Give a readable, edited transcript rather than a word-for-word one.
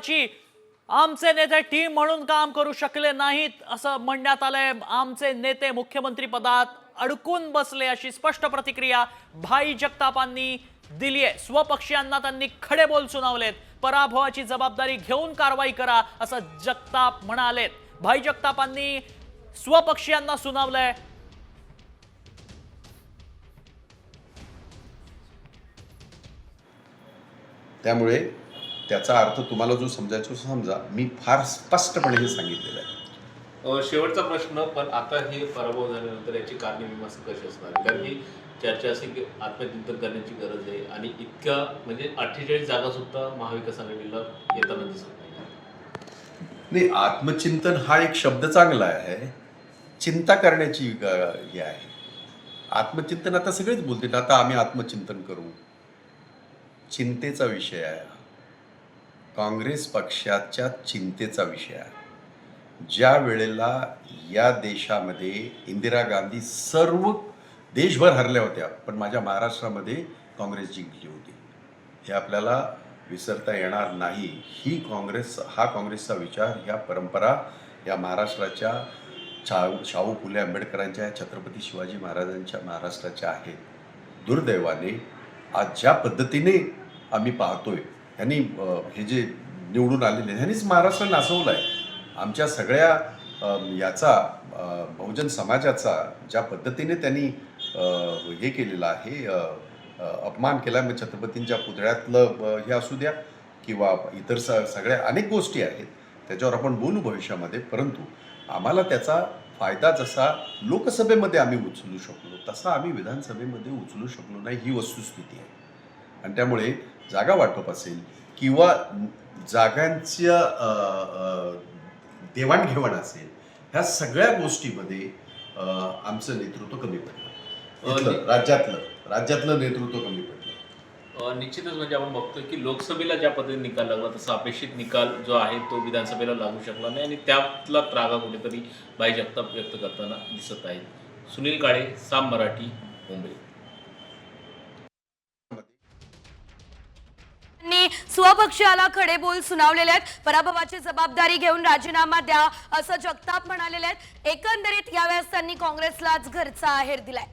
पराभवाची आमचे नेते टीम म्हणून काम करू शकले नाहीत असं म्हणण्यात आलंय। आमचे नेते मुख्यमंत्री पदात अडकून बसले अशी स्पष्ट प्रतिक्रिया भाई जगतापांनी दिली आहे। स्वपक्षीयांना त्यांनी खडे बोल सुनावलेत। पराभवाची जबाबदारी घेऊन कारवाई करा असं जगताप म्हणालेत। भाई जगतापांनी स्वपक्षीयांना सुनावलंय। त्यामुळे त्याचा अर्थ तुम्हाला जो समजायचा समजा, मी फार स्पष्टपणे हे सांगितलेलं आहे। शेवटचा प्रश्न, पण आता हे पराभव झाल्यानंतर याची कारणे-मीमांसा कशी असणार? कारण ही चर्चा अशी की आत्मचिंतन करण्याची गरज आहे आणि इतक्या म्हणजे 48 जागा सुद्धा महाविकास आघाडीला येताना दिसत नाही, आत्मचिंतन हा एक शब्द चांगला आहे, चिंता करण्याची हे आहे। आत्मचिंतन आता सगळेच बोलतील, आता आम्ही आत्मचिंतन करू, चिंतेचा विषय आहे। काँग्रेस पक्षाच्या चिंतेचा विषय आहे। ज्या वेळेला या देशामध्ये इंदिरा गांधी सर्व देशभर हरल्या होत्या, पण माझ्या महाराष्ट्रामध्ये काँग्रेस जिंकली होती, हे आपल्याला विसरता येणार नाही। हा काँग्रेसचा विचार, ह्या परंपरा या महाराष्ट्राच्या शाहू फुले आंबेडकरांच्या, छत्रपती शिवाजी महाराजांच्या महाराष्ट्राच्या आहेत। दुर्दैवाने आज ज्या पद्धतीने आम्ही पाहतोय, ह्यांनी हे जे निवडून आलेले ह्यांनीच महाराष्ट्र नाचवला आहे। आमच्या सगळ्या याचा बहुजन समाजाचा ज्या पद्धतीने त्यांनी हे केलेलं आहे, अपमान केला, मग छत्रपतींच्या पुतळ्यातलं हे असू द्या किंवा इतर सगळ्या अनेक गोष्टी आहेत, त्याच्यावर आपण बोलू भविष्यामध्ये। परंतु आम्हाला त्याचा फायदा जसा लोकसभेमध्ये आम्ही उचलू शकलो, तसा आम्ही विधानसभेमध्ये उचलू शकलो नाही, ही वस्तुस्थिती आहे। आणि त्यामुळे जागा वाटप असेल किंवा जागांच्या देवाणघेवाण असेल, ह्या सगळ्या गोष्टीमध्ये आमचं नेतृत्व कमी पडलं। राज्यातलं नेतृत्व कमी पडलं। निश्चितच म्हणजे आपण बघतोय की लोकसभेला ज्या पद्धतीने निकाल लागला, तसा अपेक्षित निकाल जो आहे तो विधानसभेला लागू शकला नाही आणि त्यातला त्रागा कुठेतरी भाई जगताप व्यक्त करताना दिसत आहेत। सुनील काळे, साम मराठी, मुंबई। स्वपक्षाला खडे बोल सुनावलेले आहेत। पराभवाची जबाबदारी घेऊन राजीनामा द्या असं जगताप म्हणालेले आहेत। एकंदरीत यावेळेस त्यांनी काँग्रेसलाच घरचा आहेर दिलाय।